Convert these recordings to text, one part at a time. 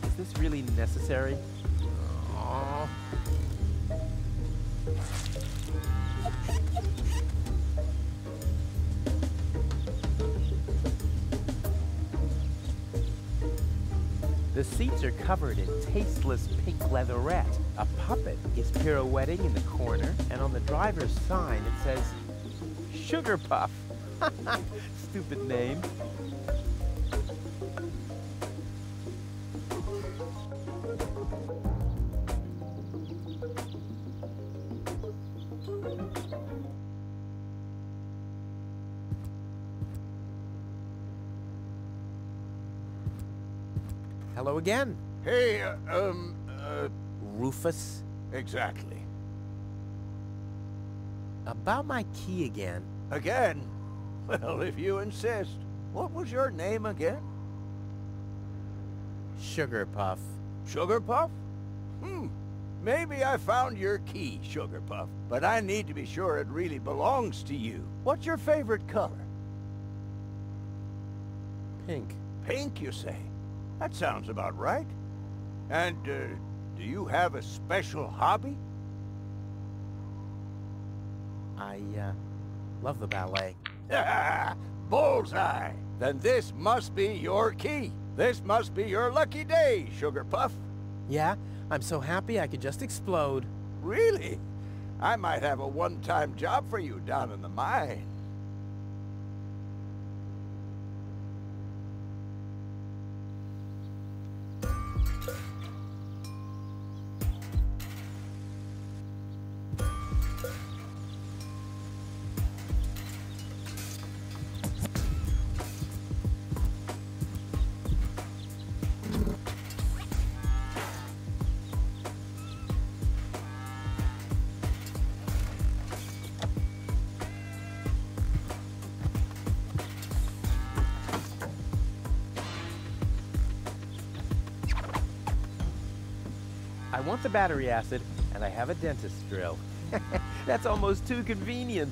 Is this really necessary? Aww. The seats are covered in tasteless pink leatherette. A puppet is pirouetting in the corner, and on the driver's sign it says, Sugar Puff. Stupid name. Hello again. Hey, Rufus. exactly. About my key again. Again? Well, if you insist. What was your name again? Sugar Puff. Sugar Puff? Maybe I found your key, Sugar Puff, but I need to be sure it really belongs to you. What's your favorite color? Pink. Pink, you say? That sounds about right. And, do you have a special hobby? I, love the ballet. Bullseye! Then this must be your key. This must be your lucky day, Sugar Puff. Yeah? I'm so happy I could just explode. Really? I might have a one-time job for you down in the mine. I want the battery acid, and I have a dentist drill. That's almost too convenient.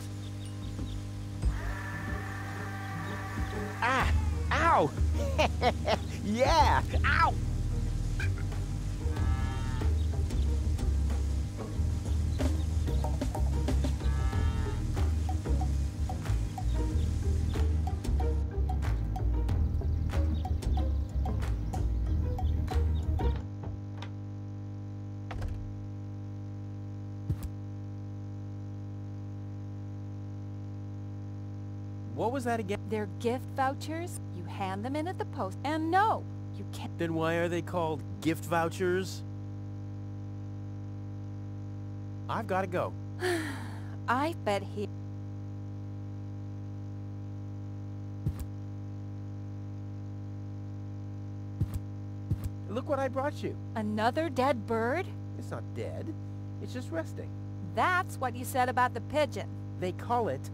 Ah! Ow! Yeah! Ow! What was that again? They're gift vouchers. You hand them in at the post. And no, you can't. Then why are they called gift vouchers? I've got to go. I bet he... Look what I brought you. Another dead bird? It's not dead. It's just resting. That's what you said about the pigeon. They call it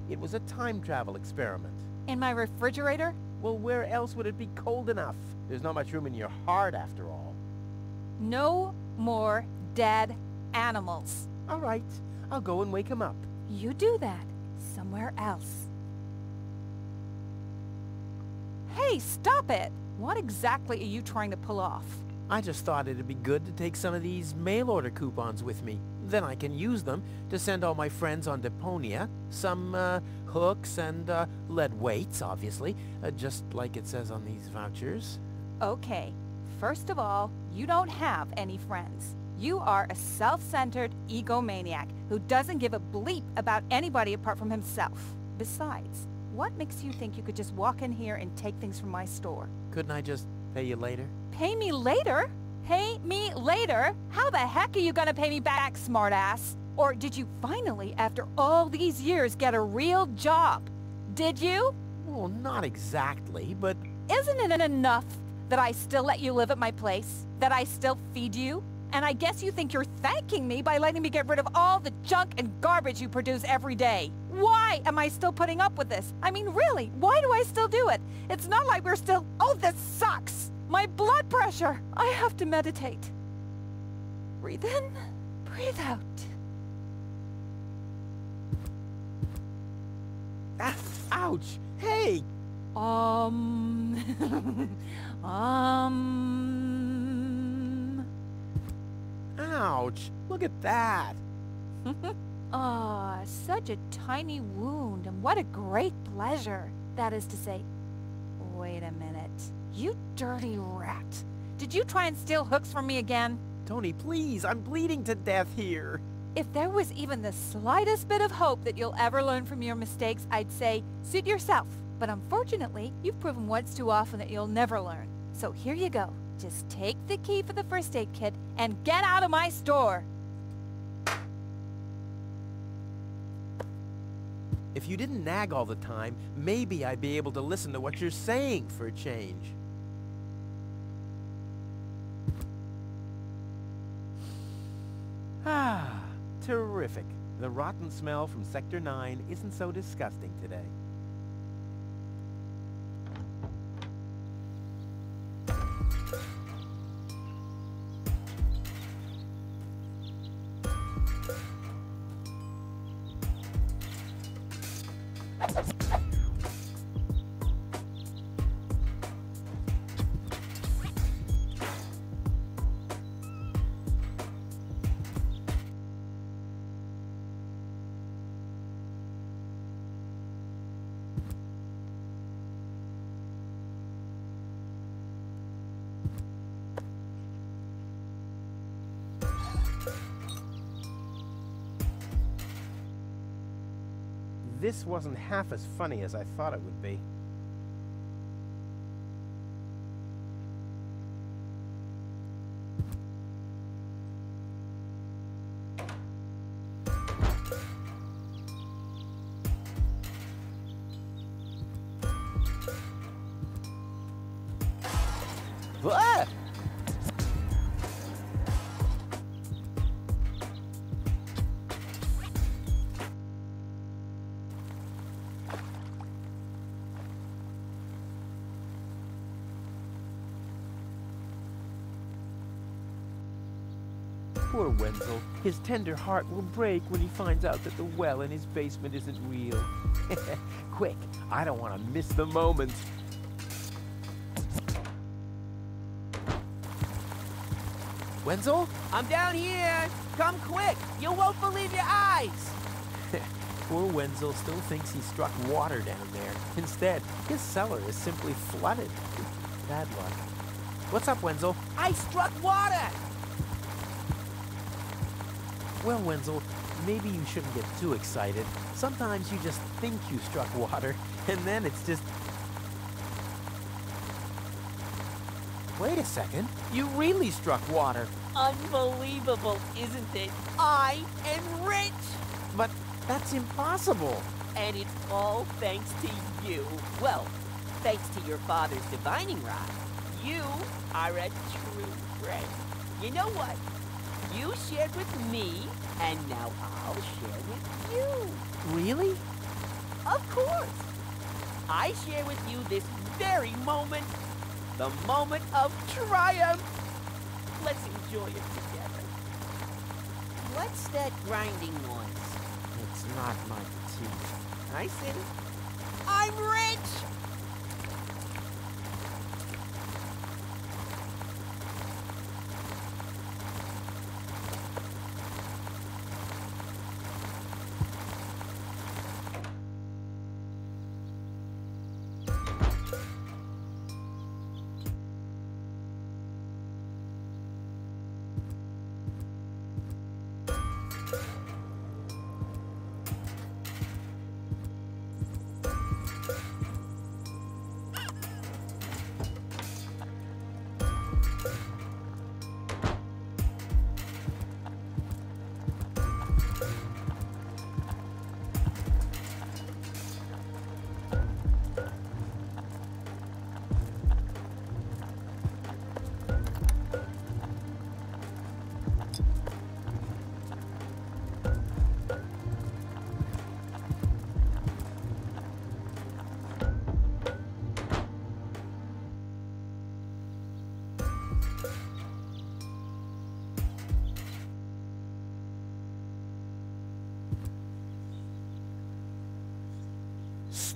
It was a time travel experiment. In my refrigerator? Well, where else would it be cold enough? There's not much room in your heart, after all. No more dead animals. All right, I'll go and wake him up. You do that somewhere else. Hey, stop it! What exactly are you trying to pull off? I just thought it'd be good to take some of these mail order coupons with me. Then I can use them to send all my friends on Deponia some hooks and lead weights, obviously, just like it says on these vouchers. Okay, first of all, you don't have any friends. You are a self-centered egomaniac who doesn't give a bleep about anybody apart from himself. Besides, what makes you think you could just walk in here and take things from my store? Couldn't I just pay you later? Pay me later? Pay me later? How the heck are you gonna pay me back, smartass? Or did you finally, after all these years, get a real job? Did you? Well, not exactly, but... Isn't it enough that I still let you live at my place? That I still feed you? And I guess you think you're thanking me by letting me get rid of all the junk and garbage you produce every day. Why am I still putting up with this? I mean, really, why do I still do it? It's not like we're still... Oh, this sucks! My blood pressure! I have to meditate. Breathe in, breathe out. Ah, ouch! Hey! Ouch! Look at that! Ah, such a tiny wound, and what a great pleasure. That is to say, wait a minute. You dirty rat. Did you try and steal hooks from me again? Tony, please, I'm bleeding to death here. If there was even the slightest bit of hope that you'll ever learn from your mistakes, I'd say, suit yourself. But unfortunately, you've proven once too often that you'll never learn. So here you go. Just take the key for the first aid kit and get out of my store. If you didn't nag all the time, maybe I'd be able to listen to what you're saying for a change. Ah, terrific. The rotten smell from Sector 9 isn't so disgusting today. This wasn't half as funny as I thought it would be. Ah! Poor Wenzel. His tender heart will break when he finds out that the well in his basement isn't real. Quick, I don't want to miss the moment. Wenzel? I'm down here! Come quick! You won't believe your eyes! Poor Wenzel still thinks he struck water down there. Instead, his cellar is simply flooded. Bad luck. What's up, Wenzel? I struck water! Well, Wenzel, maybe you shouldn't get too excited. Sometimes you just think you struck water, and then it's just... Wait a second. You really struck water. Unbelievable, isn't it? I am rich! But that's impossible. And it's all thanks to you. Well, thanks to your father's divining rod. You are a true friend. You know what? You shared with me, and now I'll share with you. Really? Of course. I share with you this very moment, the moment of triumph. Let's enjoy it together. What's that grinding noise? It's not my teeth. I see. I'm rich!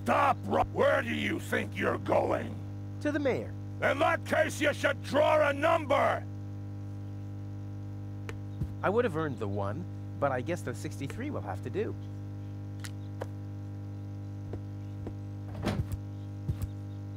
Stop! Where do you think you're going? To the mayor. In that case, you should draw a number! I would have earned the 1, but I guess the 63 will have to do.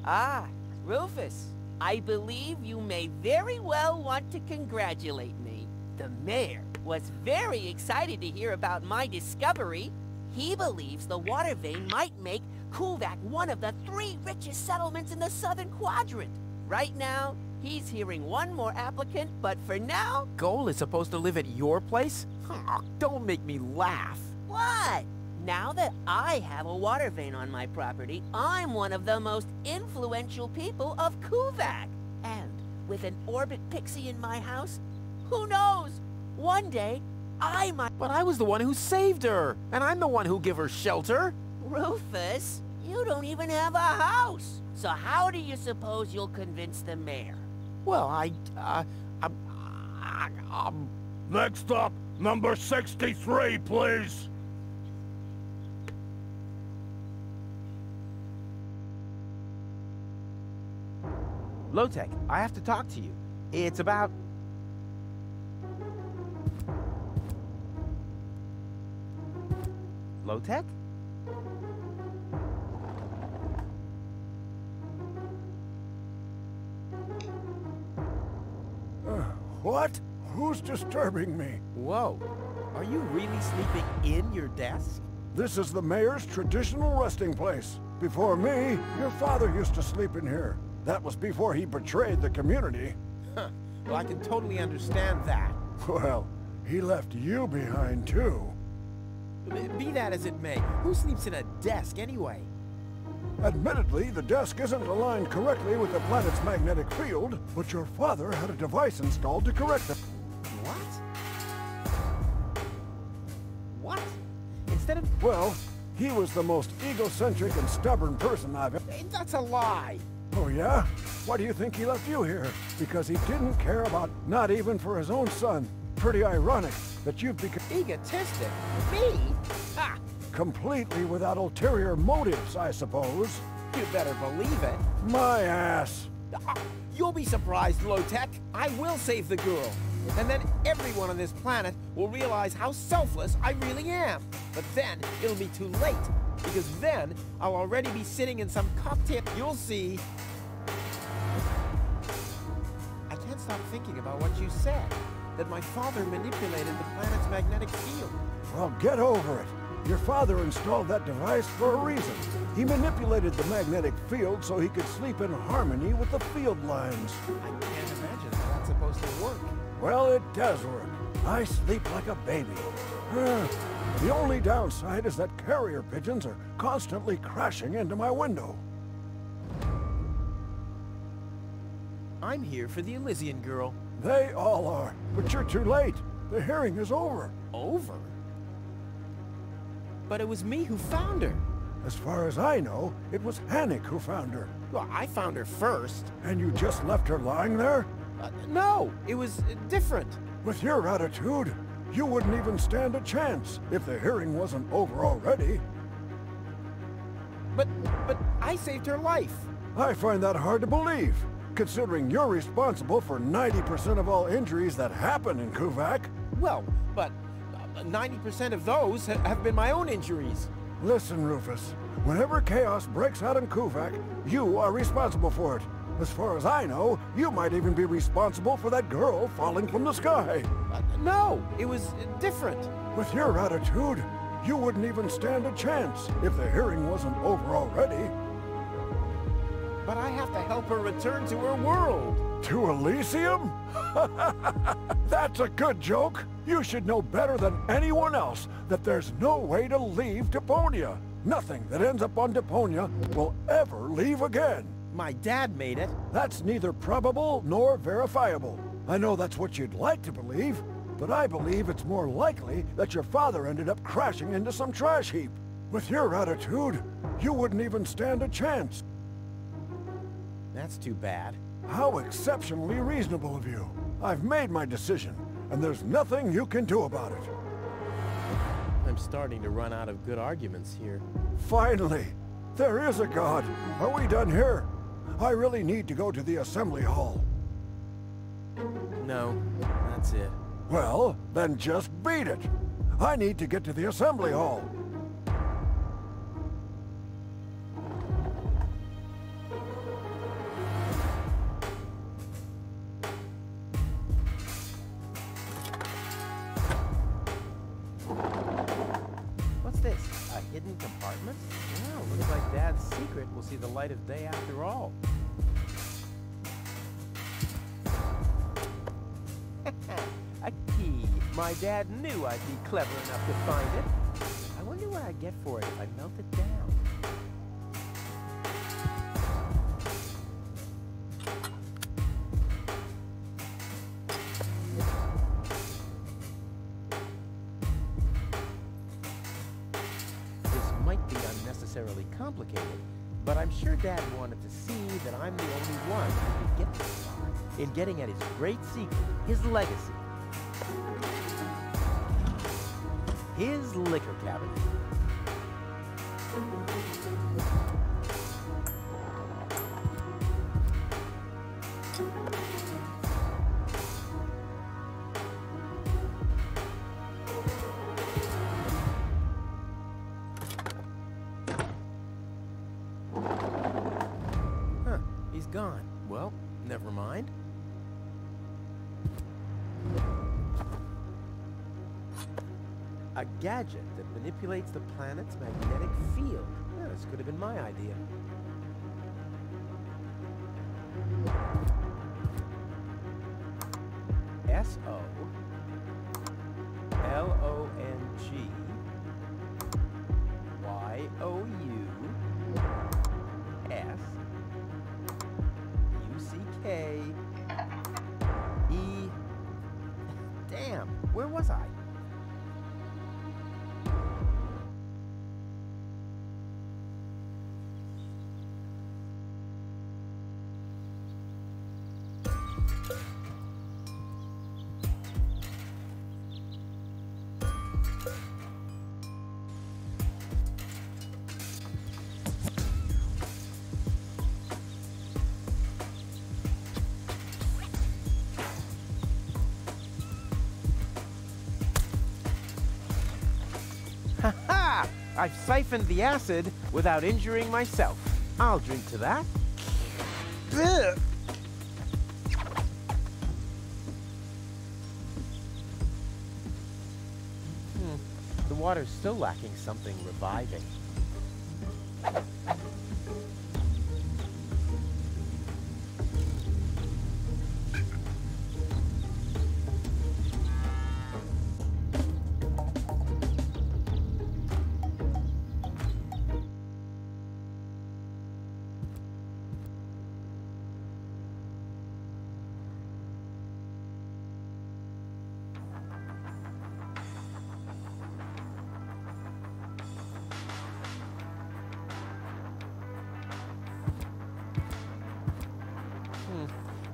Ah, Rufus. I believe you may very well want to congratulate me. The mayor was very excited to hear about my discovery. He believes the water vein might make Kuvak one of the 3 richest settlements in the southern quadrant. Right now, he's hearing one more applicant, but for now... Goul is supposed to live at your place? Oh, don't make me laugh. What? Now that I have a water vein on my property, I'm one of the most influential people of Kuvak. And with an orbit pixie in my house, who knows? One day, I might... But I was the one who saved her, and I'm the one who gave her shelter. Rufus, you don't even have a house. So how do you suppose you'll convince the mayor? Well, Next up, number 63, please. Low-Tech, I have to talk to you. It's about... Low-Tech? What? Who's disturbing me? Whoa. Are you really sleeping in your desk? This is the mayor's traditional resting place. Before me, your father used to sleep in here. That was before he betrayed the community. Huh. Well, I can totally understand that. Well, he left you behind, too. Be that as it may, who sleeps in a desk anyway? Admittedly, the desk isn't aligned correctly with the planet's magnetic field, but your father had a device installed to correct it. What? What? Instead of... Well, he was the most egocentric and stubborn person I've ever... That's a lie! Oh, yeah? Why do you think he left you here? Because he didn't care about, not even for his own son. Pretty ironic that you've become... Egotistic? Me? Ha! Completely without ulterior motives, I suppose. You better believe it. My ass. You'll be surprised, Low-Tech. I will save the girl. And then everyone on this planet will realize how selfless I really am. But then it'll be too late. Because then I'll already be sitting in some cocktail. You'll see. I can't stop thinking about what you said. That my father manipulated the planet's magnetic field. Well, get over it. Your father installed that device for a reason. He manipulated the magnetic field so he could sleep in harmony with the field lines. I can't imagine how that's supposed to work. Well, it does work. I sleep like a baby. The only downside is that carrier pigeons are constantly crashing into my window. I'm here for the Elysian girl. They all are, but you're too late. The hearing is over. Over? But it was me who found her. As far as I know, it was Hannick who found her. Well, I found her first. And you just left her lying there? No, it was different. With your attitude, you wouldn't even stand a chance if the hearing wasn't over already. But I saved her life. I find that hard to believe, considering you're responsible for 90% of all injuries that happen in Kuvak. Well, but 90% of those have been my own injuries. Listen, Rufus, whenever chaos breaks out in Kuvak, you are responsible for it. As far as I know, you might even be responsible for that girl falling from the sky. No, it was different. With your attitude, you wouldn't even stand a chance if the hearing wasn't over already. But I have to help her return to her world. To Elysium? That's a good joke. You should know better than anyone else that there's no way to leave Deponia. Nothing that ends up on Deponia will ever leave again. My dad made it. That's neither probable nor verifiable. I know that's what you'd like to believe, but I believe it's more likely that your father ended up crashing into some trash heap. With your attitude, you wouldn't even stand a chance. That's too bad. How exceptionally reasonable of you. I've made my decision, and there's nothing you can do about it. I'm starting to run out of good arguments here. Finally! There is a God. Are we done here? I really need to go to the assembly hall. No, that's it. Well, then just beat it. I need to get to the assembly hall. What's this? A hidden compartment? Wow, looks like Dad's secret will see the light of day after all. A key. My dad knew I'd be clever enough to find it. I wonder what I'd get for it if I melt it down. This might be unnecessarily complicated, but I'm sure Dad wanted to see that I'm the only one who could get this far in getting at his great secret, his legacy. His liquor cabinet. Huh, he's gone. Well, never mind. A gadget that manipulates the planet's magnetic field. Yeah, this could have been my idea. SOLONGYOUCE. Damn, where was I? Ha-ha! I've siphoned the acid without injuring myself. I'll drink to that. Ugh. The water's still lacking something reviving.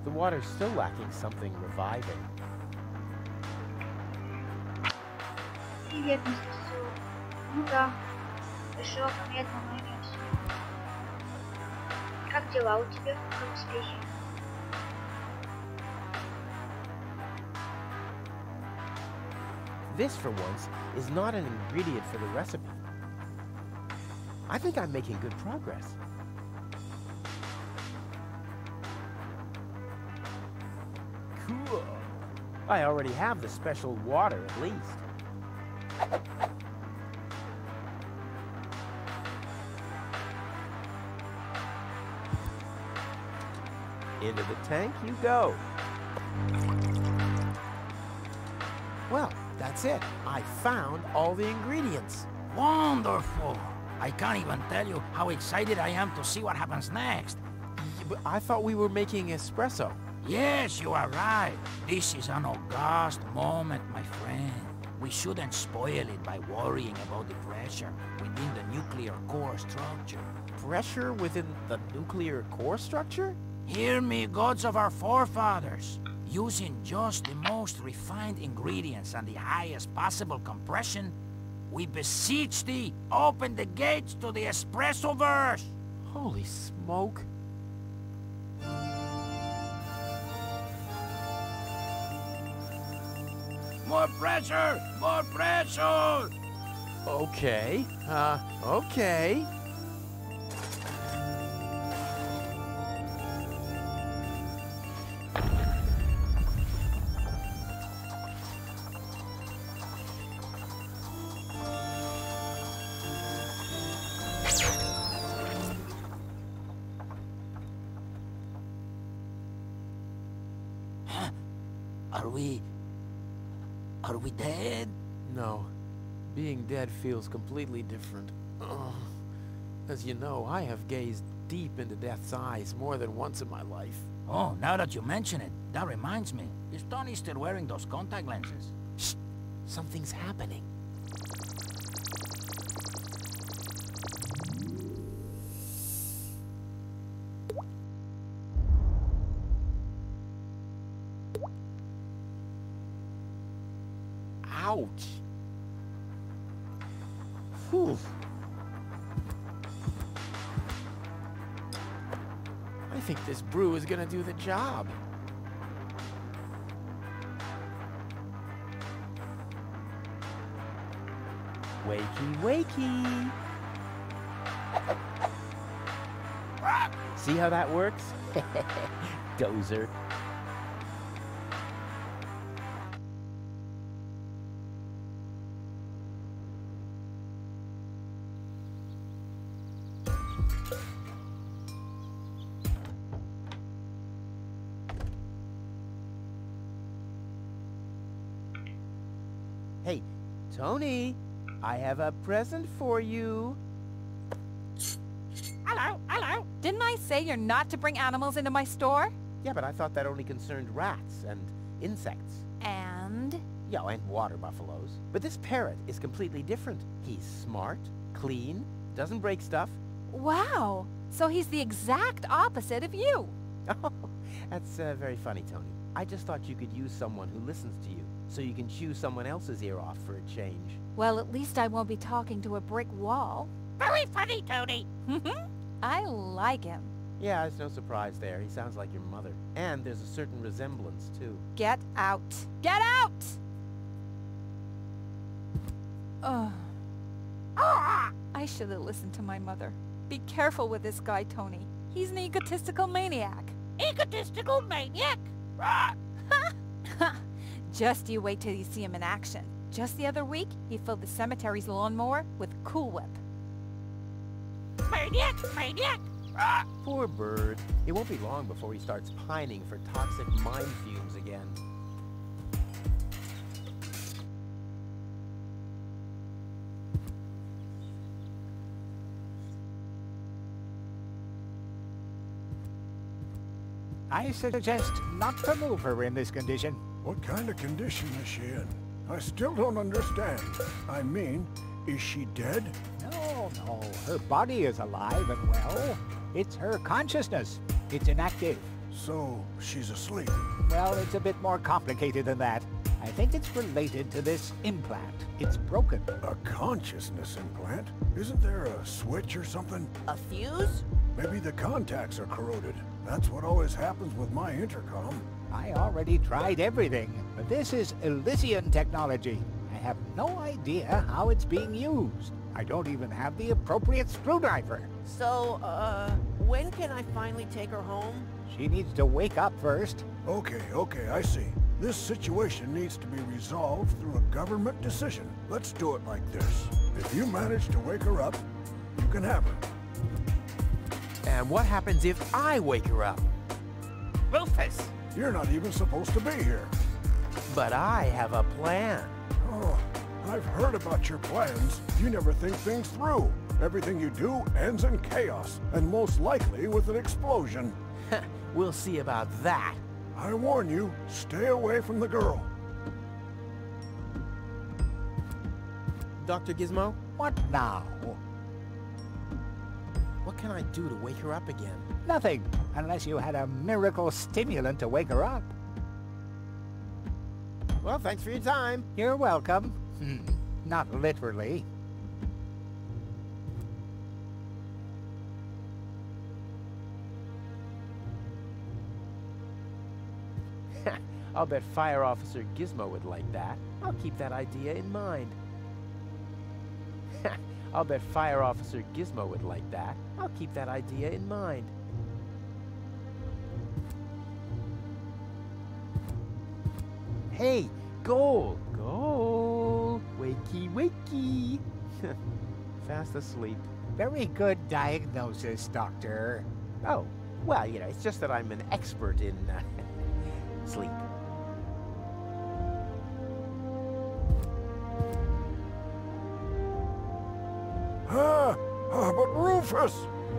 The water's still lacking something reviving. Привет, мистер Су. Ну да, решила поменять мою версию. Как дела у тебя? Как успехи? This, for once, is not an ingredient for the recipe. I think I'm making good progress. Cool. I already have the special water, at least. Into the tank you go. Well, that's it. I found all the ingredients. Wonderful! I can't even tell you how excited I am to see what happens next. But I thought we were making espresso. Yes, you are right. This is an august moment, my friend. We shouldn't spoil it by worrying about the pressure within the nuclear core structure. Pressure within the nuclear core structure? Hear me, gods of our forefathers. Using just the most refined ingredients and the highest possible compression, We beseech thee, open the gates to the espresso-verse! Holy smoke. More pressure! More pressure! Okay. Okay. Are we dead? No. Being dead feels completely different. Ugh. As you know, I have gazed deep into death's eyes more than once in my life. Oh, now that you mention it, that reminds me. Is Tony still wearing those contact lenses? Shh! Something's happening. Ouch! Whew. I think this brew is gonna do the job. Wakey, wakey! See how that works? Dozer. Hey, Tony, I have a present for you. Hello, hello. Didn't I say you're not to bring animals into my store? Yeah, but I thought that only concerned rats and insects. And? Yeah, and water buffaloes. But this parrot is completely different. He's smart, clean, doesn't break stuff. Wow, so he's the exact opposite of you. Oh, that's very funny, Tony. I just thought you could use someone who listens to you, so you can chew someone else's ear off for a change. Well, at least I won't be talking to a brick wall. Very funny, Tony. I like him. Yeah, it's no surprise there. He sounds like your mother. And there's a certain resemblance, too. Get out. Get out! Ugh. I should have listened to my mother. Be careful with this guy, Tony. He's an egotistical maniac. Egotistical maniac? Just you wait till you see him in action. Just the other week, he filled the cemetery's lawnmower with Cool Whip. Maniac! Maniac! Poor bird. It won't be long before he starts pining for toxic mine fumes again. I suggest not to move her in this condition. What kind of condition is she in? I still don't understand. I mean, is she dead? No, no. Her body is alive and well. It's her consciousness. It's inactive. So, she's asleep. Well, it's a bit more complicated than that. I think it's related to this implant. It's broken. A consciousness implant? Isn't there a switch or something? A fuse? Maybe the contacts are corroded. That's what always happens with my intercom. I already tried everything, but this is Elysian technology. I have no idea how it's being used. I don't even have the appropriate screwdriver. So, when can I finally take her home? She needs to wake up first. Okay, I see. This situation needs to be resolved through a government decision. Let's do it like this. If you manage to wake her up, you can have her. And what happens if I wake her up? Rufus! You're not even supposed to be here. But I have a plan. Oh, I've heard about your plans. You never think things through. Everything you do ends in chaos, and most likely with an explosion. We'll see about that. I warn you, stay away from the girl. Dr. Gizmo, What now? what can I do to wake her up again? Nothing, unless you had a miracle stimulant to wake her up. Well, thanks for your time. You're welcome. Not literally. I'll bet Fire Officer Gizmo would like that. I'll keep that idea in mind. I'll bet Fire Officer Gizmo would like that. I'll keep that idea in mind. Hey, Goul! Goul! Wakey, wakey! Fast asleep. Very good diagnosis, Doctor. Oh, well, you know, it's just that I'm an expert in sleep. But Rufus!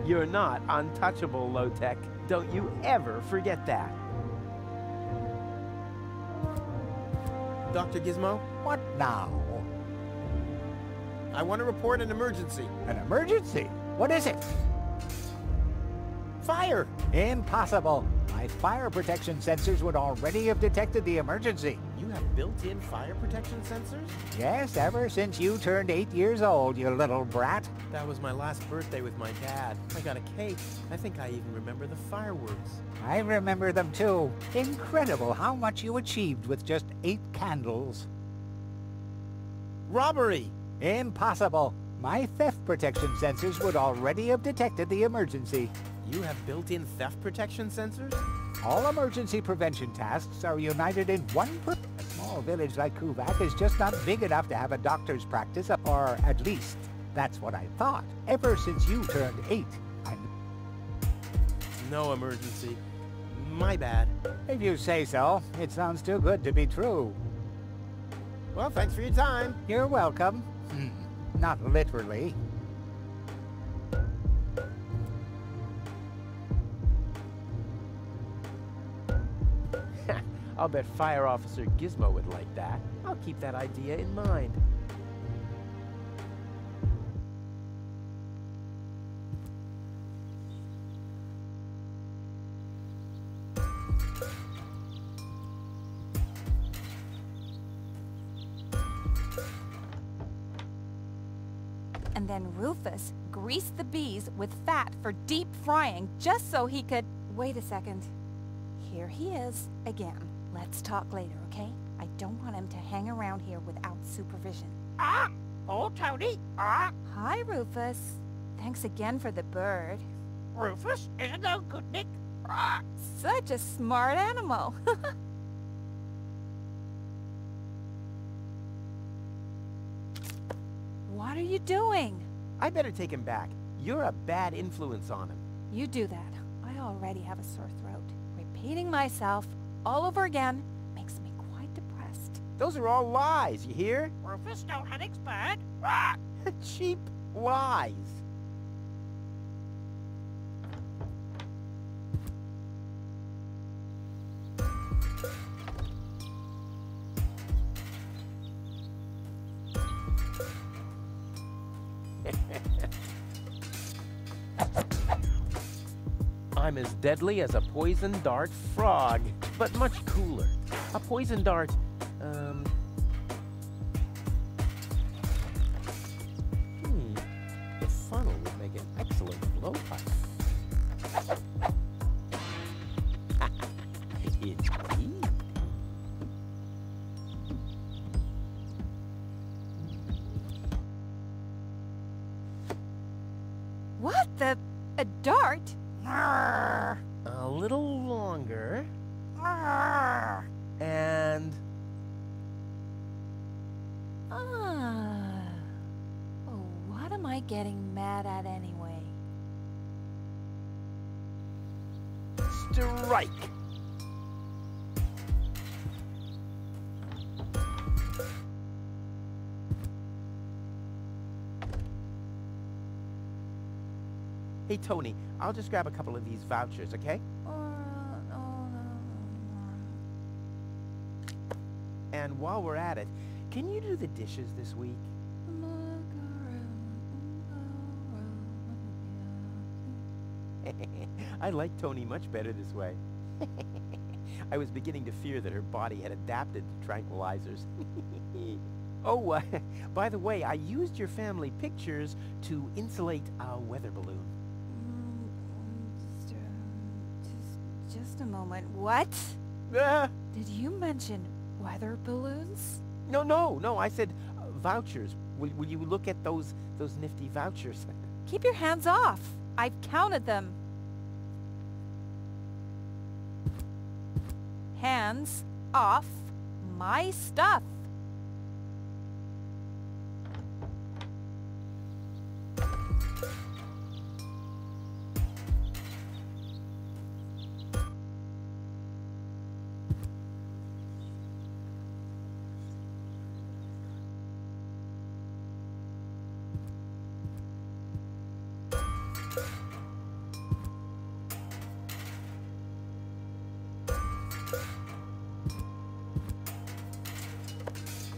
You're not untouchable, low-tech. Don't you ever forget that. Dr. Gizmo, What now? I want to report an emergency. An emergency? What is it? Fire! Impossible. My fire protection sensors would already have detected the emergency. You have built-in fire protection sensors? Yes, ever since you turned 8 years old, you little brat. That was my last birthday with my dad. I got a cake. I think I even remember the fireworks. I remember them too. Incredible how much you achieved with just 8 candles. Robbery! Impossible. My theft protection sensors would already have detected the emergency. You have built-in theft protection sensors? All emergency prevention tasks are united in one A small village like Kuvak is just not big enough to have a doctor's practice, or at least, that's what I thought. Ever since you turned 8, No emergency. My bad. If you say so, it sounds too good to be true. Well, thanks for your time. You're welcome. Not literally. I'll bet Fire Officer Gizmo would like that. I'll keep that idea in mind. And then Rufus greased the bees with fat for deep frying just so he could... Wait a second. Here he is again. Let's talk later, okay? I don't want him to hang around here without supervision. Oh, Tony. Hi, Rufus. Thanks again for the bird. Rufus is no good, Nick. Such a smart animal. What are you doing? I better take him back. You're a bad influence on him. You do that. I already have a sore throat. Repeating myself all over again makes me quite depressed. Those are all lies, you hear? Rufus don't have bad. Cheap lies. I'm as deadly as a poison dart frog, but much cooler. A poison dart, the funnel would make an excellent blowpipe. Indeed. What the... a dart? A little longer. And... Oh, what am I getting mad at anyway? strike! Hey, Tony, I'll just grab a couple of these vouchers, okay? And while we're at it, can you do the dishes this week? I like Tony much better this way. I was beginning to fear that her body had adapted to tranquilizers. Oh, by the way, I used your family pictures to insulate our weather balloon. Just a moment. What? Did you mention weather balloons? No, I said vouchers. Will you look at those nifty vouchers? Keep your hands off. I've counted them. Hands off my stuff.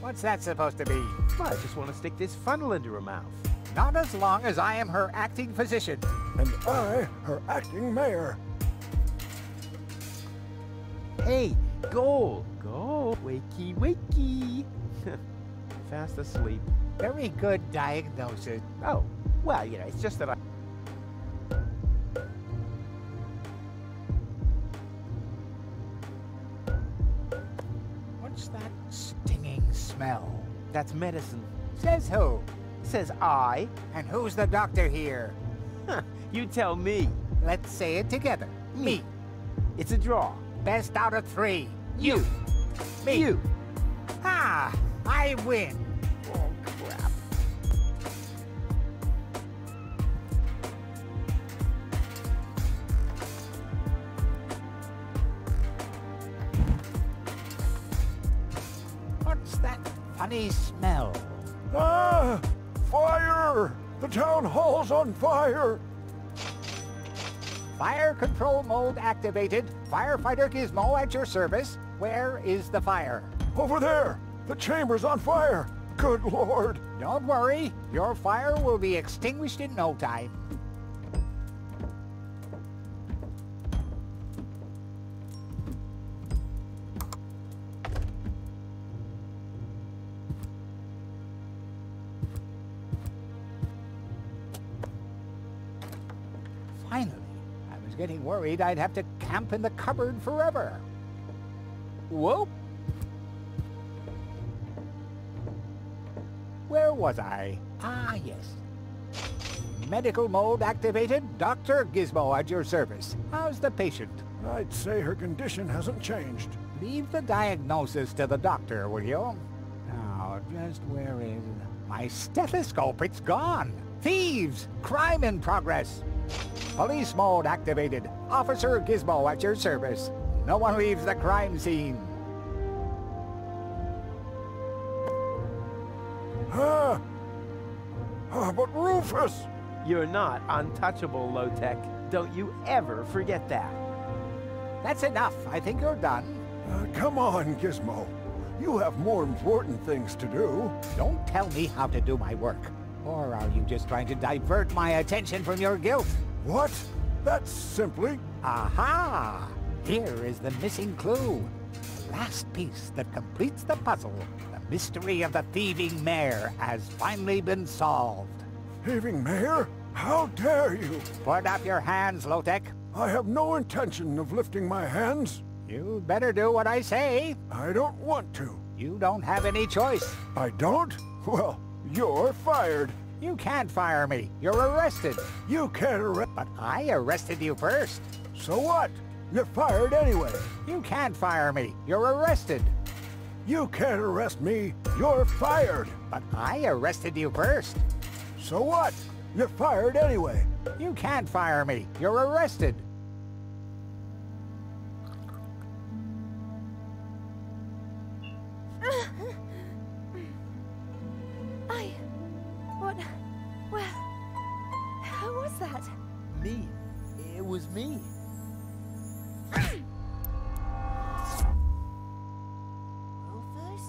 What's that supposed to be? Well, I just want to stick this funnel into her mouth. Not as long as I am her acting physician. And I, her acting mayor. Hey, Goul! Goul! Wakey, wakey! Fast asleep. Very good diagnosis. Oh, well, it's just that I... What's that stinging smell? That's medicine. Says who? Says I. And who's the doctor here? You tell me. Let's say it together. Me. It's a draw. Best out of 3. You. Me. You. Ah, I win. Oh, crap. What's that funny smell? Ah! Fire! The town hall's on fire! Fire control mode activated. Firefighter Gizmo at your service. Where is the fire? Over there! The chamber's on fire! Good Lord! Don't worry. Your fire will be extinguished in no time. Finally, I was getting worried I'd have to camp in the cupboard forever. Whoa! Where was I? Ah, yes. Medical mode activated. Dr. Gizmo at your service. How's the patient? I'd say her condition hasn't changed. Leave the diagnosis to the doctor, will you? Now, just where is... My stethoscope, it's gone! Thieves! Crime in progress! Police mode activated. Officer Gizmo at your service. No one leaves the crime scene. But Rufus! You're not untouchable, Low-Tech. Don't you ever forget that. That's enough. I think you're done. Come on, Gizmo. You have more important things to do. Don't tell me how to do my work. Or are you just trying to divert my attention from your guilt? What? That's simply... Aha! Here is the missing clue. The last piece that completes the puzzle. The mystery of the thieving mayor has finally been solved. Thieving mayor? How dare you? Put up your hands, Low-Tech. I have no intention of lifting my hands. You'd better do what I say. I don't want to. You don't have any choice. I don't? Well, you're fired. You can't fire me. You're arrested. You can't arrest... But I arrested you first. So what? You're fired anyway. You can't fire me. You're arrested. You can't arrest me. You're fired. But I arrested you first. So what? You're fired anyway. You can't fire me. You're arrested. Who was that? Me. It was me. Rufus?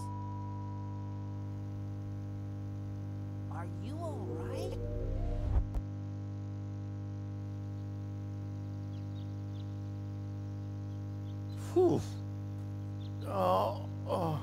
Are you all right? Whew. Oh.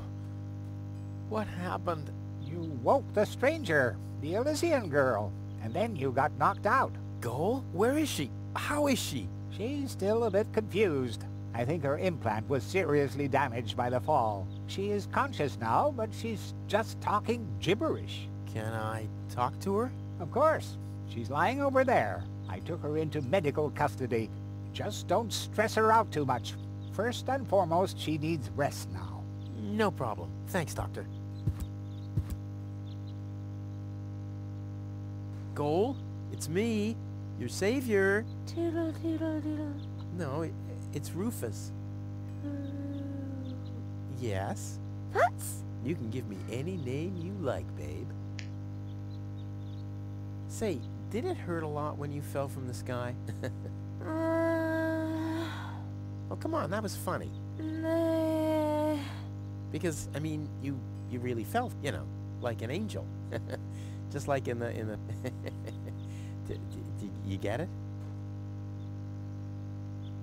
What happened? You woke the stranger, the Elysian girl, and then you got knocked out. Goal? Where is she? How is she? She's still a bit confused. I think her implant was seriously damaged by the fall. She is conscious now, but she's just talking gibberish. Can I talk to her? Of course. She's lying over there. I took her into medical custody. Just don't stress her out too much. First and foremost, she needs rest now. No problem. Thanks, Doctor. Goal? It's me, your savior. Toodle, toodle, doodle. No, it's Rufus. Yes? What? You can give me any name you like, babe. Say, did it hurt a lot when you fell from the sky? Oh, come on, that was funny. Nah. Because, I mean, you really felt, you know, like an angel. Just like in the... you get it?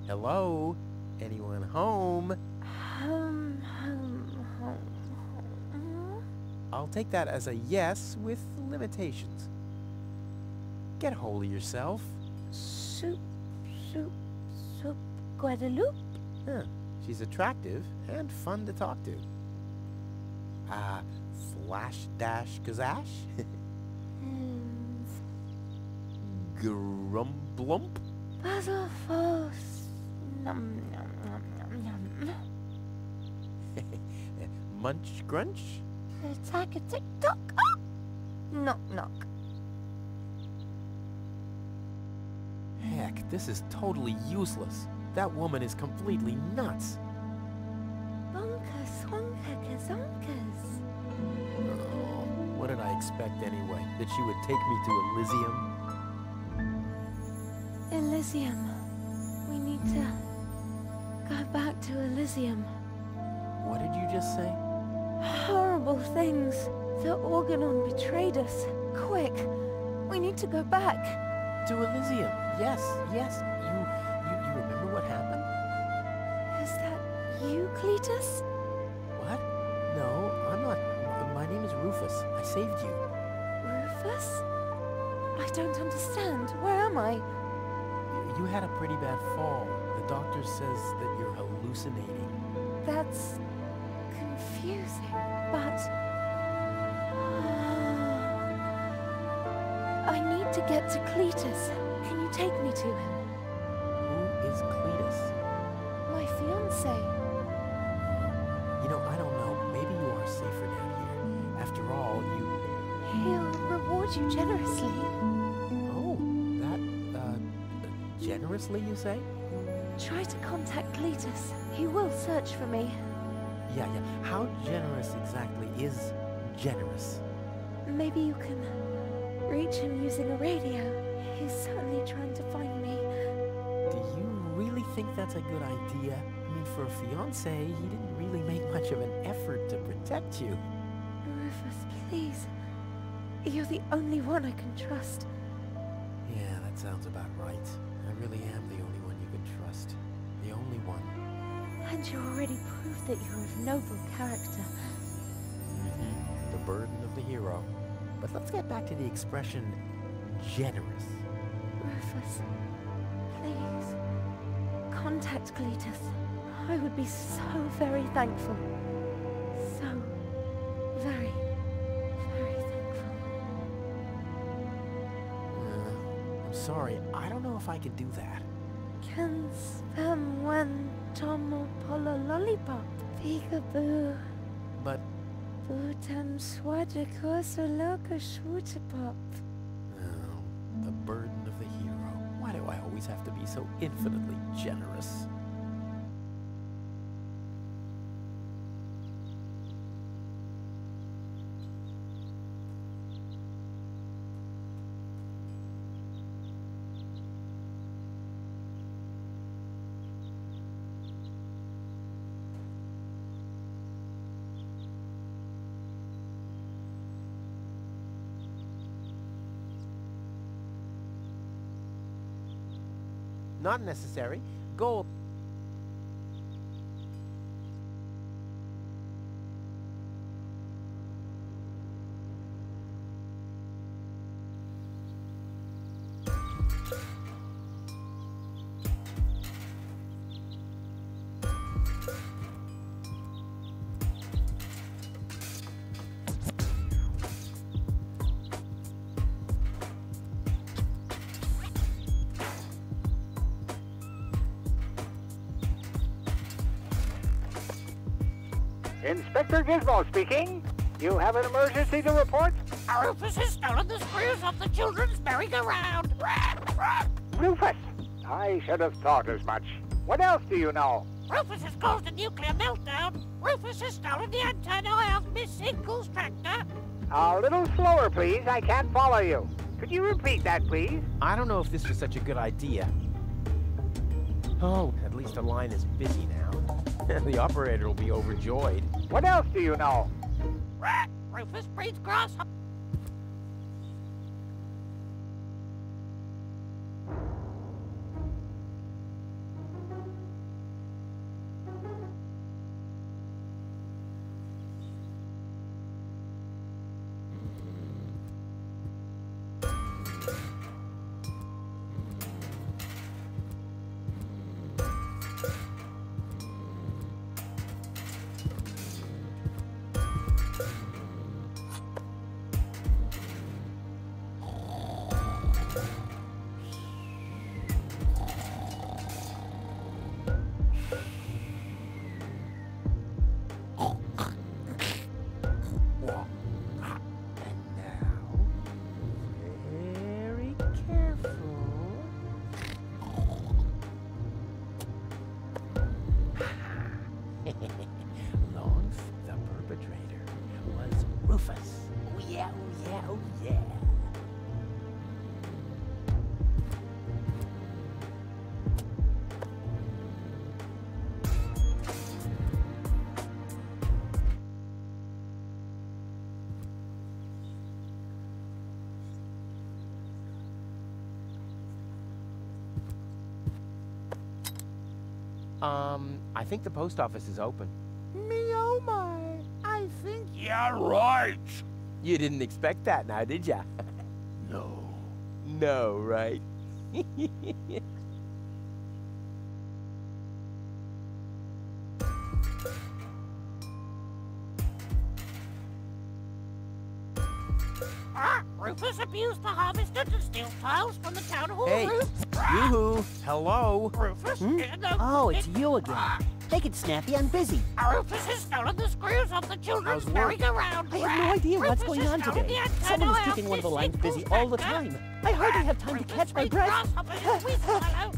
Hello? Anyone home? Home. I'll take that as a yes with limitations. Get a hold of yourself. Soup, Guadeloupe. Huh. She's attractive and fun to talk to. Flash dash gazash? Grumblump? Puzzle false. Num, num, num, num, num. Munch grunch? Attack a tick-tock. Ah! Knock, knock. Heck, this is totally useless. That woman is completely nuts. Bonkers, wonkers, zonkers. Oh, what did I expect anyway? That she would take me to Elysium? Elysium. We need to go back to Elysium. What did you just say? Horrible things. The Organon betrayed us. Quick, we need to go back. To Elysium. Yes. You remember what happened? Is that you, Cletus? What? No, I'm not. My name is Rufus. I saved you. Rufus? I don't understand. Where am I? You had a pretty bad fall. The doctor says that you're hallucinating. That's confusing, but... I need to get to Cletus. Can you take me to him? Who is Cletus? My fiancé. You know, I don't know. Maybe you are safer down here. After all, you... He'll reward you generously. Oh, that, generously, you say? Try to contact Cletus. He will search for me. Yeah. How generous exactly is generous? Maybe you can reach him using a radio. He's certainly trying to find me. Do you really think that's a good idea? I mean, for a fiancé, he didn't really make much of an effort to protect you. Rufus, please. You're the only one I can trust. Yeah, that sounds about right. I really am the only one you can trust. The only one. And you already proved that you're of noble character. The burden of the hero. But let's get back to the expression, generous. Rufus, please. Contact Cletus. I would be so very thankful. So very, very thankful. I'm sorry, I don't know if I could do that. Can spam one tomo polo lollipop. Peekaboo. But... Bootam swada kosa loka shwoota pop. Oh, the burden of the hero. Why do I always have to be so infinitely generous? Not necessary. Goal. Inspector Gizmo speaking. You have an emergency to report? Rufus has stolen the screws off the children's merry-go-round. Rufus! I should have thought as much. What else do you know? Rufus has caused a nuclear meltdown. Rufus has stolen the antenna of Miss Inkle's tractor. A little slower, please. I can't follow you. Could you repeat that, please? I don't know if this was such a good idea. Oh, at least the line is busy now. The operator will be overjoyed. What else do you know? Rufus breeds grasshopper. Rufus. Oh yeah, oh yeah, oh yeah. I think the post office is open. Me oh my, I think... Yeah, right. You didn't expect that now, did ya? No. No, right? Rufus abused the harvester to steal tiles from the town hall Hey, roof. yoo-hoo, hello? Rufus, Oh, it's you again. Take it, Snappy, I'm busy. Rufus has stolen the screws off the children's How's work? merry-go-round. I have no idea what's Rufus going has on stolen today. the antenna Someone is off keeping one of the Miss lines busy Inkle's all the tractor. time. I hardly have time to Rufus catch my breeds breath. grasshoppers in the wheat silo.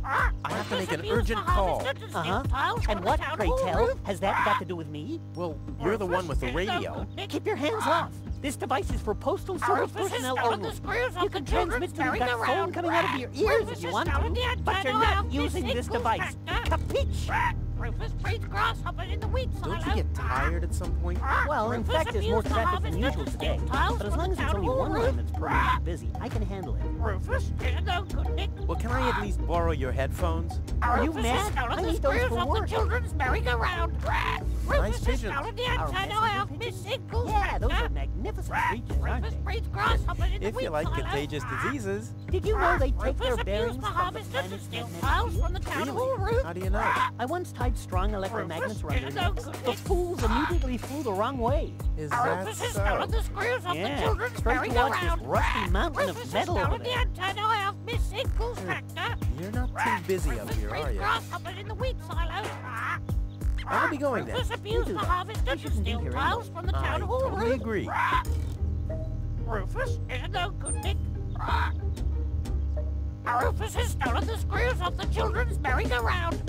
I have to Rufus make an abused urgent the call. harvester to steal Uh-huh. tiles from And the what, town pray hall tell, roof. has that got to do with me? Well, you're the one with the Rufus is no radio. good, Nick. Keep your hands off. This device is for postal service Rufus has personnel stolen only. the screws off You the can children's transmit to that phone merry-go-round. coming out of your ears Rufus if you has want stolen the to, but you're antenna not off using Miss this Inkle's device. tractor. Capiche? Rufus breeds grasshoppers in the wheat silo. Don't you get tired at some point? Well, in Rufus fact, there's more abused the traffic than harvester usual to today. steal tiles But as from long the as it's town only hall one roof. line that's permanently busy, I can handle it. Rufus is no good, Nick. Well, can I at least borrow your headphones? Are you Rufus has mad? stolen I the need those screws for off work. the children's merry-go-round. Rufus has pigeons. stolen the Our antenna messenger off pigeons? Miss Inkle's Yeah, those are tractor. magnificent creatures, aren't Rufus they? breeds grasshoppers in the If wheat you like silo. contagious diseases. Did you know they take their Rufus bearings abused the from the harvester to planet's steal magnetic tiles field? from the town hall Really? roof. How do you know? I once tied strong electromagnets around their Rufus, necks. no The good. fools immediately flew the wrong way. Is that Rufus has so? stolen the screws off the Yeah, children's straight towards this merry-go-round. rusty mountain Rufus of has metal over stolen the there. antenna off Miss Inkle's tractor. You're not too busy up Rufus here, breeds are you? grasshoppers in the wheat silo. I'll be going then. Rufus abused do the that. harvester You to shouldn't be steal here tiles anyway. from the I town hall totally roof. agree. Rufus is no good, Nick. Rufus has stolen the screws off the children's merry-go-round.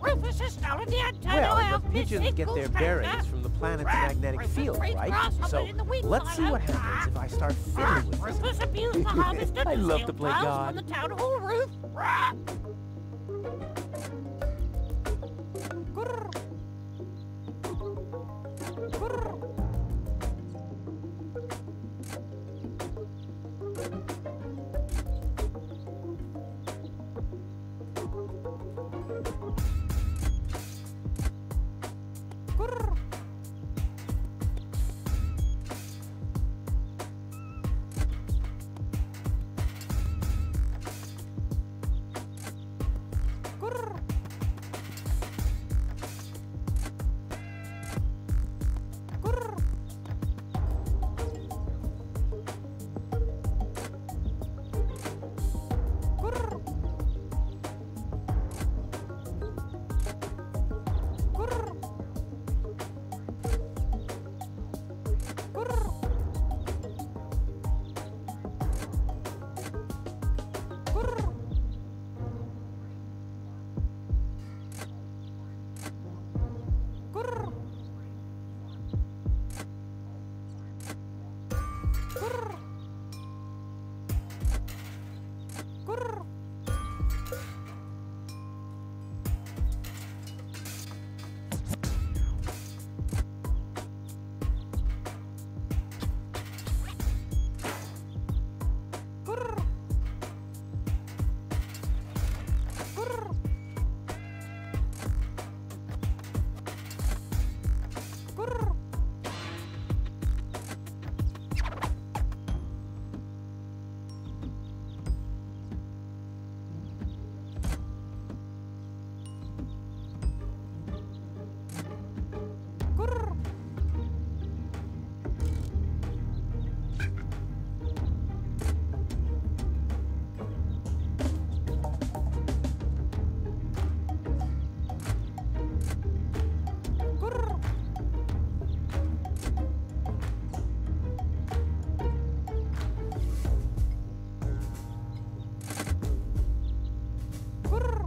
Rufus has stolen the antenna Well, off the Miss pigeons get Inkle's their tractor. bearings from the planet's magnetic Rufus field, breeds right? grasshoppers So in the wheat let's see silo. what happens if I start fiddling with this. Rufus abused the harvester to I love steal to play tiles God. from the town hall roof.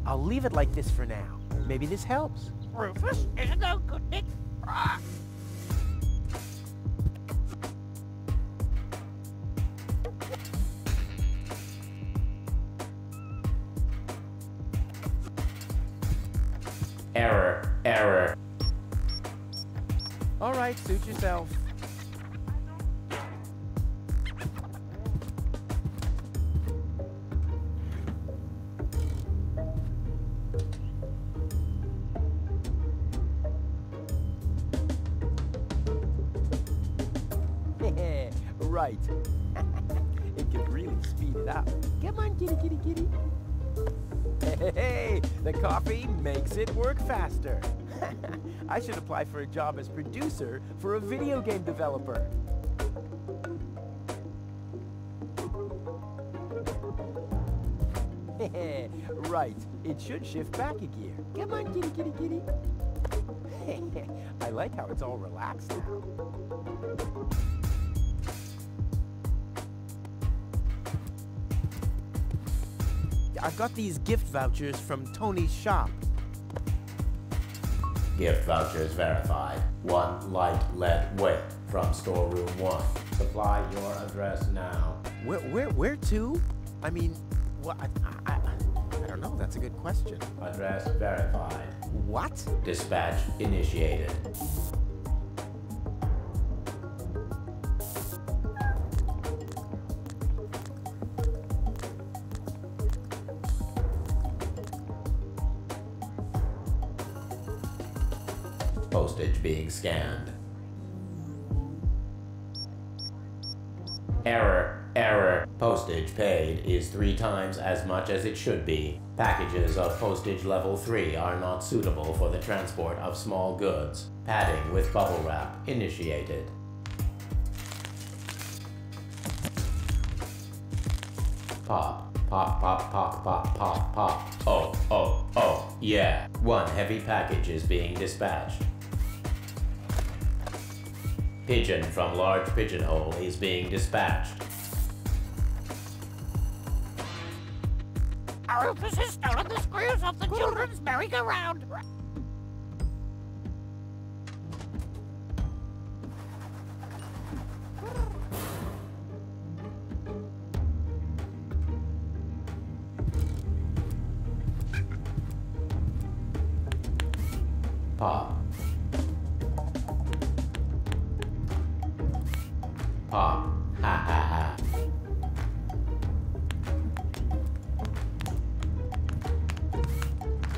I'll leave it like this for now. Maybe this helps. Rufus is no good, Nick. Error, error. All right, suit yourself. Right. It can really speed it up. Come on, kitty, kitty, kitty. Hey, the coffee makes it work faster. I should apply for a job as producer for a video game developer. Right. It should shift back a gear. Come on, kitty, kitty, kitty. I like how it's all relaxed now. I've got these gift vouchers from Tony's shop. Gift vouchers verified. 1 light lead weight from storeroom 1. Supply your address now. Where to? I mean, what? I don't know. That's a good question. Address verified. What? Dispatch initiated. Postage being scanned. Error, error. Postage paid is 3 times as much as it should be. Packages of postage level 3 are not suitable for the transport of small goods. Padding with bubble wrap initiated. Pop, pop, pop, pop, pop, pop, pop. Oh, oh, oh, yeah. 1 heavy package is being dispatched. Pigeon from large pigeonhole is being dispatched. Rufus has stolen the screws off the children's merry-go-round. Pop. Pop. Ha ha ha.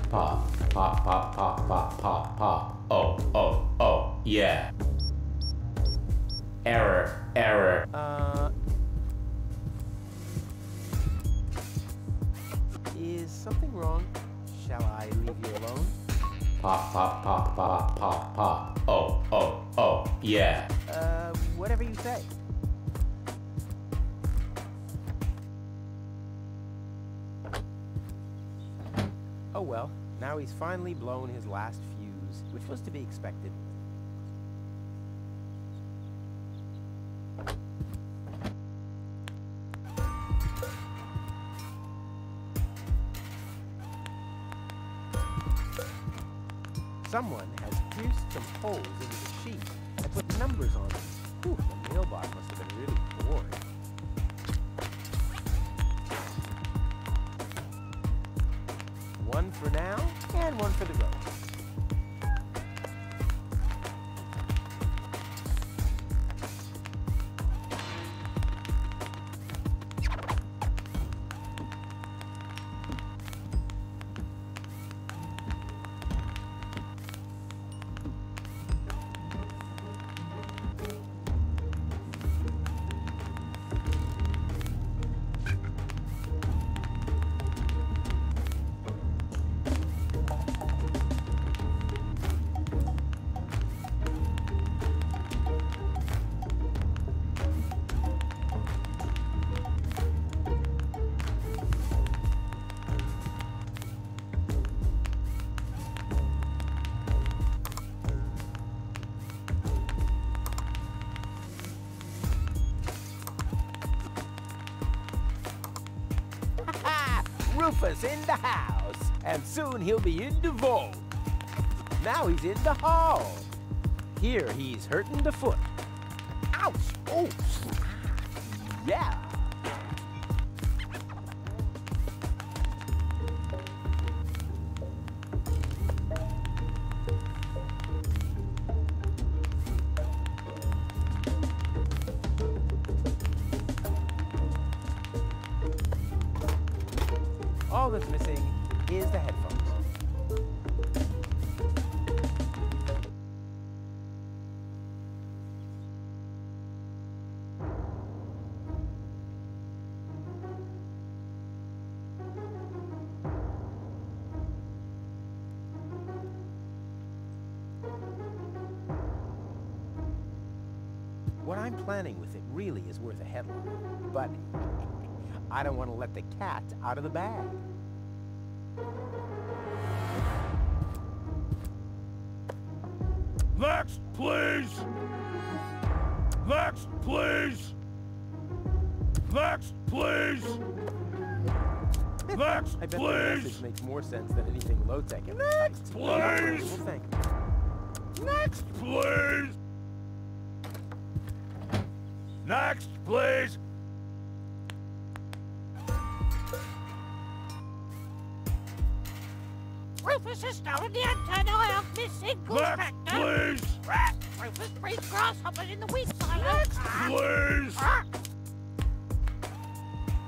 Pop. Pop, pop, pop, pop, pop, pop. Oh, oh, oh, yeah. Error, error. Is something wrong? Shall I leave you alone? Pop, pop, pop, pop, pop, pop. Oh, oh, oh, yeah. Whatever you say. Oh well, now he's finally blown his last fuse, which was to be expected. Someone has pierced some holes into the sheet and put numbers on them. Whew, the mailbox must have been really bored. One for now, and one for the road. Rufus in the house, and soon he'll be in the vault. Now he's in the hall. Here he's hurting the foot. Ouch! Oh! Yeah! All that's missing is the headphones. What I'm planning with it really is worth a headline, but I don't want to let the cat out of the bag. Next, please! Next, please! Next, please! Next, I bet the please! message makes more sense than anything low-tech. Next, please! Well, thank you. Next, please! Next, please! Rufus has stolen the antenna of missing goose Next, please! Rufus breeds grasshoppers in the wheat silo. Next, please!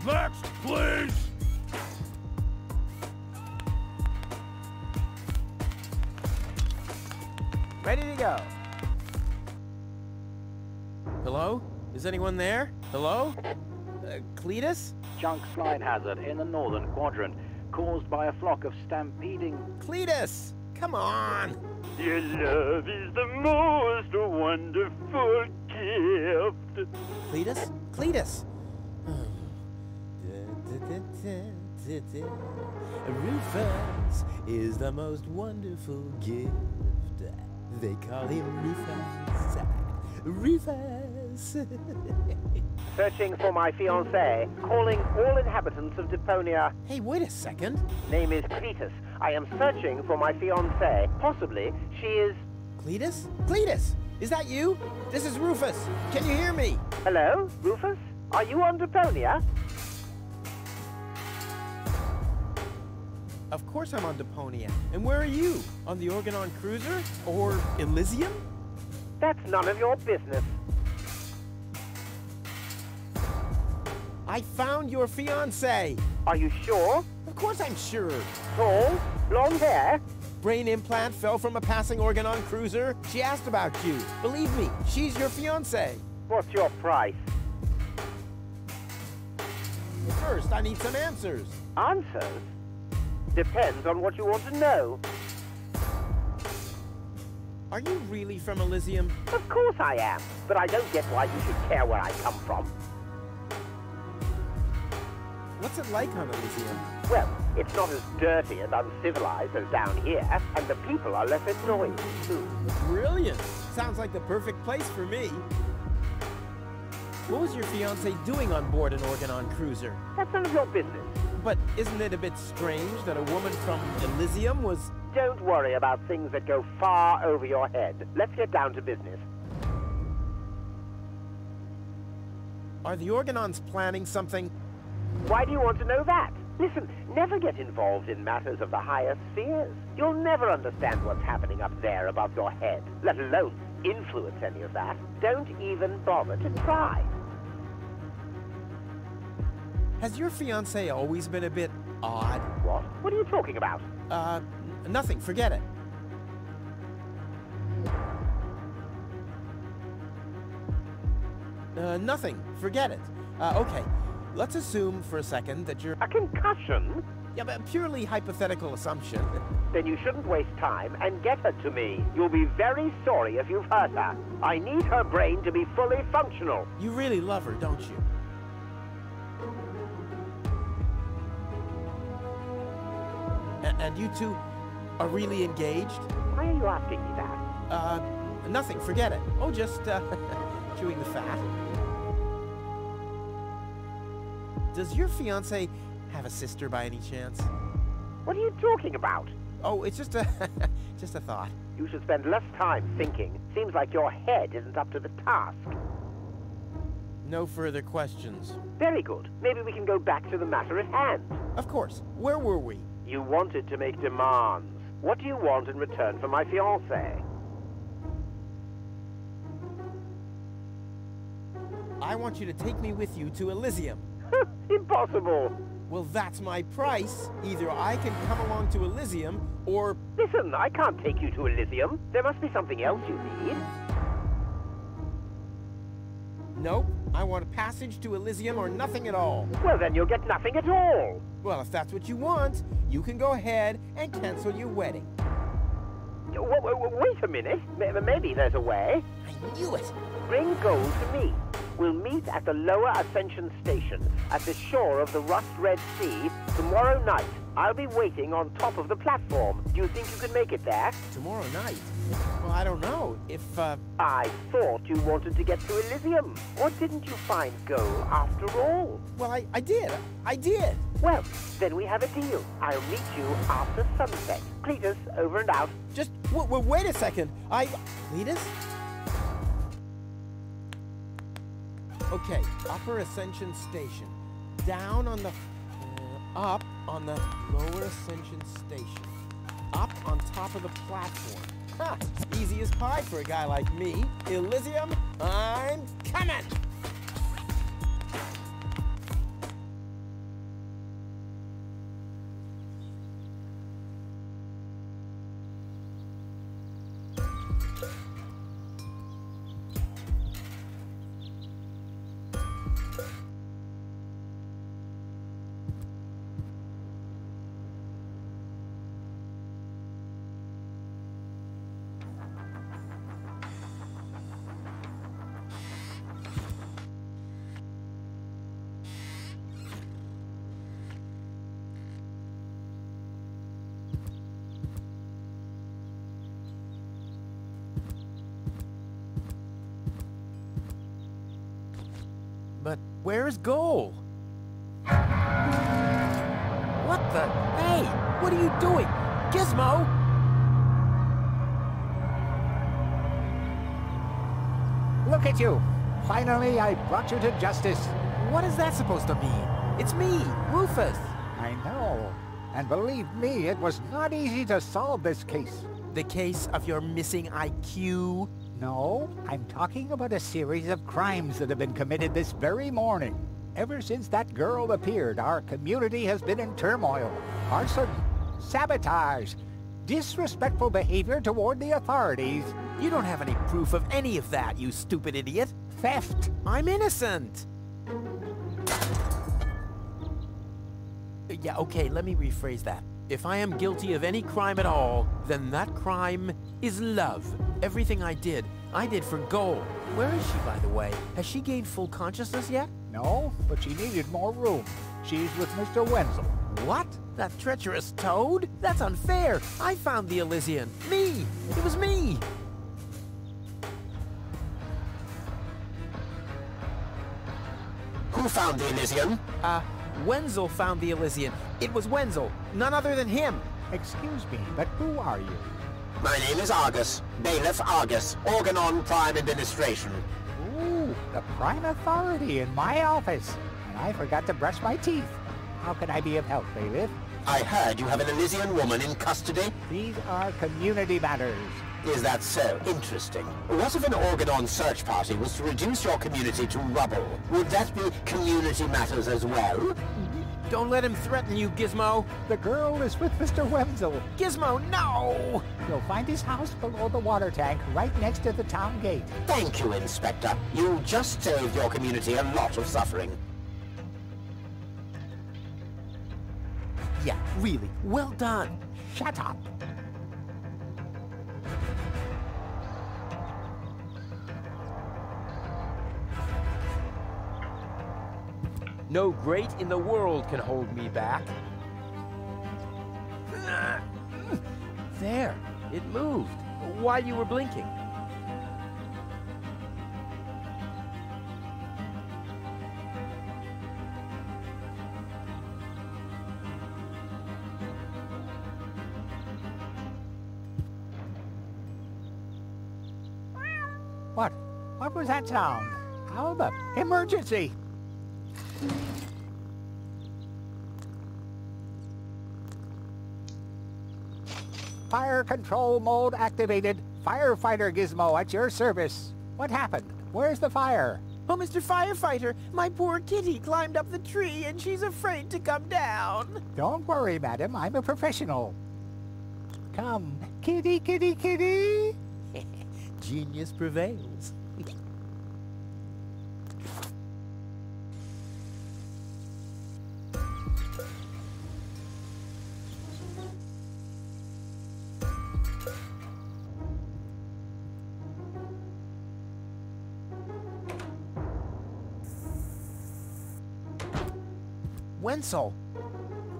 Next, please! Ready to go. Hello? Is anyone there? Hello? Cletus? Junk slide hazard in the northern quadrant, caused by a flock of stampeding... Cletus! Come on! Your love is the most wonderful gift. Cletus? Cletus! Rufus is the most wonderful gift. They call him Rufus. Rufus! Searching for my fiancée, calling all inhabitants of Deponia. Hey, wait a second. Name is Cletus. I am searching for my fiancée. Possibly, she is... Cletus? Cletus! Is that you? This is Rufus. Can you hear me? Hello, Rufus? Are you on Deponia? Of course I'm on Deponia. And where are you? On the Organon Cruiser? Or Elysium? That's none of your business. I found your fiancée. Are you sure? Of course I'm sure. Tall? Blonde hair? Brain implant fell from a passing Organon Cruiser. She asked about you. Believe me, she's your fiancée. What's your price? First, I need some answers. Answers? Depends on what you want to know. Are you really from Elysium? Of course I am, but I don't get why you should care where I come from. What's it like on Elysium? Well, it's not as dirty and uncivilized as down here, and the people are less annoying, too. Brilliant! Sounds like the perfect place for me. What was your fiancé doing on board an Organon Cruiser? That's none of your business. But isn't it a bit strange that a woman from Elysium was... Don't worry about things that go far over your head. Let's get down to business. Are the Organons planning something? Why do you want to know that? Listen, never get involved in matters of the higher spheres. You'll never understand what's happening up there above your head, let alone influence any of that. Don't even bother to try. Has your fiancé always been a bit odd? What? What are you talking about? Nothing. Forget it. Nothing. Forget it. Okay. Let's assume for a second that you're... A concussion? Yeah, but a purely hypothetical assumption. Then you shouldn't waste time and get her to me. You'll be very sorry if you've hurt her. I need her brain to be fully functional. You really love her, don't you? And you two are really engaged? Why are you asking me that? Nothing. Forget it. Oh, just, chewing the fat. Does your fiancé have a sister by any chance? What are you talking about? Oh, it's just a just a thought. You should spend less time thinking. Seems like your head isn't up to the task. No further questions. Very good. Maybe we can go back to the matter at hand. Of course. Where were we? You wanted to make demands. What do you want in return for my fiancé? I want you to take me with you to Elysium. Impossible. Well, that's my price. Either I can come along to Elysium, or... Listen, I can't take you to Elysium. There must be something else you need. Nope. I want a passage to Elysium or nothing at all. Well, then you'll get nothing at all. Well, if that's what you want, you can go ahead and cancel your wedding. Wait a minute. Maybe there's a way. I knew it. Bring Goul to me. We'll meet at the lower Ascension Station at the shore of the Rust-Red Sea tomorrow night. I'll be waiting on top of the platform. Do you think you can make it there? Tomorrow night? Well, I don't know. If, I thought you wanted to get to Elysium. Or didn't you find Goul after all? Well, I did. I did. Well, then we have a deal. I'll meet you after sunset. Cletus, over and out. Just, wait a second. Cletus? Okay, Upper Ascension Station. Down on the... up on the Lower Ascension Station. Up on top of the platform. Ha! Easy as pie for a guy like me. Elysium, I'm coming! But where's Goul? What the? Hey! What are you doing? Gizmo! Look at you! Finally, I brought you to justice. What is that supposed to mean? It's me, Rufus. I know. And believe me, it was not easy to solve this case. The case of your missing IQ? No, I'm talking about a series of crimes that have been committed this very morning. Ever since that girl appeared, our community has been in turmoil. Arson, sabotage, disrespectful behavior toward the authorities. You don't have any proof of any of that, you stupid idiot. Theft. I'm innocent. Yeah, okay, let me rephrase that. If I am guilty of any crime at all, then that crime is love. Everything I did for Goul. Where is she, by the way? Has she gained full consciousness yet? No, but she needed more room. She's with Mr. Wenzel. What? That treacherous toad? That's unfair. I found the Elysian. Me! It was me! Who found the Elysian? Wenzel found the Elysian. It was Wenzel, none other than him. Excuse me, but who are you? My name is Argus, Bailiff Argus, Organon Prime Administration. Ooh, the prime authority in my office. And I forgot to brush my teeth. How can I be of help, Bailiff? I heard you have an Elysian woman in custody. These are community matters. Is that so? Interesting. What if an Organon search party was to reduce your community to rubble? Would that be community matters as well? Don't let him threaten you, Gizmo. The girl is with Mr. Wenzel. Gizmo, no! You'll find his house below the water tank, right next to the town gate. Thank you, Inspector. You just saved your community a lot of suffering. Yeah, really. Well done. Shut up. No great in the world can hold me back. There, it moved. While you were blinking. What? What was that sound? How the... Emergency! Fire control mode activated. Firefighter Gizmo at your service. What happened? Where's the fire? Oh, Mr. Firefighter, my poor kitty climbed up the tree and she's afraid to come down. Don't worry, madam. I'm a professional. Come, kitty, kitty, kitty. Genius prevails. Wenzel!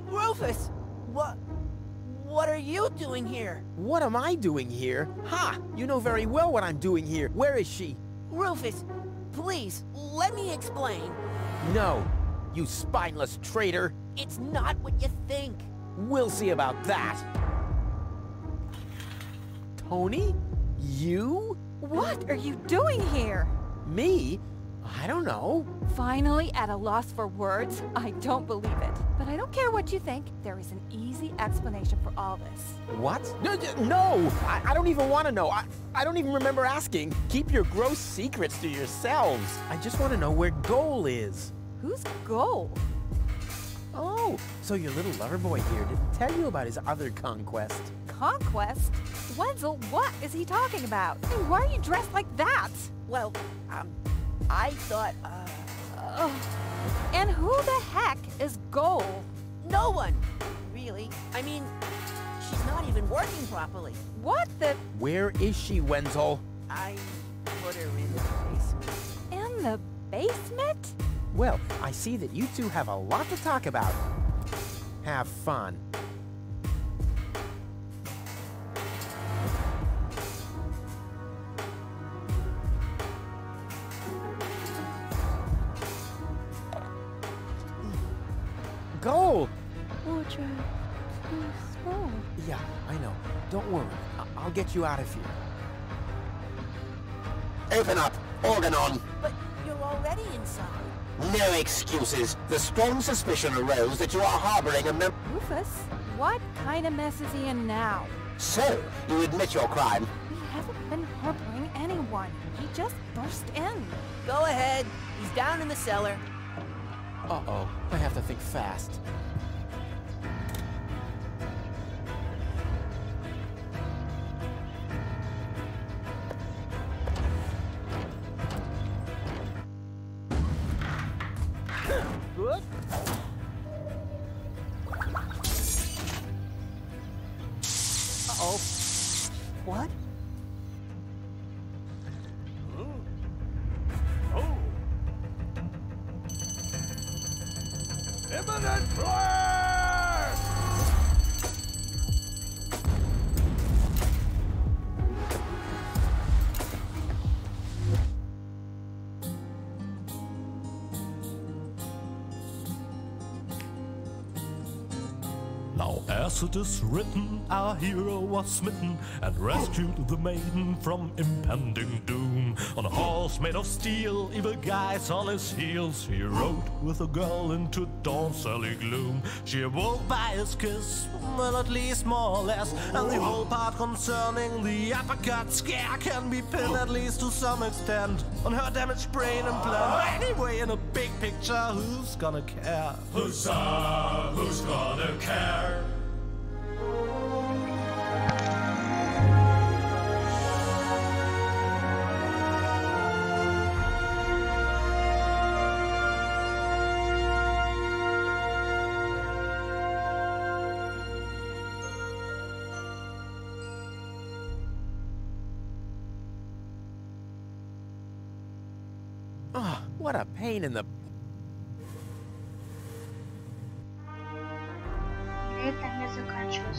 Rufus! What are you doing here? What am I doing here? Ha! You know very well what I'm doing here. Where is she? Rufus, please, let me explain. No, you spineless traitor. It's not what you think. We'll see about that. Tony? You? What are you doing here? Me? I don't know. Finally at a loss for words? I don't believe it. But I don't care what you think. There is an easy explanation for all this. What? No! I don't even want to know. I don't even remember asking. Keep your gross secrets to yourselves. I just want to know where Goul is. Who's Goul? Oh, so your little lover boy here didn't tell you about his other conquest. Conquest? Wenzel, what is he talking about? And why are you dressed like that? Well, I thought, And who the heck is Goul? No one, really. I mean, she's not even working properly. What the... Where is she, Wenzel? I put her in the basement. In the basement? Well, I see that you two have a lot to talk about. Have fun. Goul! Yeah, I know. Don't worry. I'll get you out of here. Open up! Organon! But you're already inside. No excuses. The strong suspicion arose that you are harboring a Rufus, what kind of mess is he in now? So, you admit your crime? We haven't been harboring anyone. He just burst in. Go ahead. He's down in the cellar. Uh-oh. I have to think fast. Good. Uh-oh. What? Oh. Imminent flare! Now as it is written, our hero was smitten and rescued the maiden from impending doom. On a horse made of steel, evil guys on his heels, he rode with a girl into dawn's early gloom. She awoke by his kiss, well at least more or less, and the whole part concerning the uppercut scare can be pinned at least to some extent on her damaged brain and plan. Anyway, in a big picture, who's gonna care? Huzzah, who's gonna care? Oh, what a pain in the... И на этом я заканчиваю.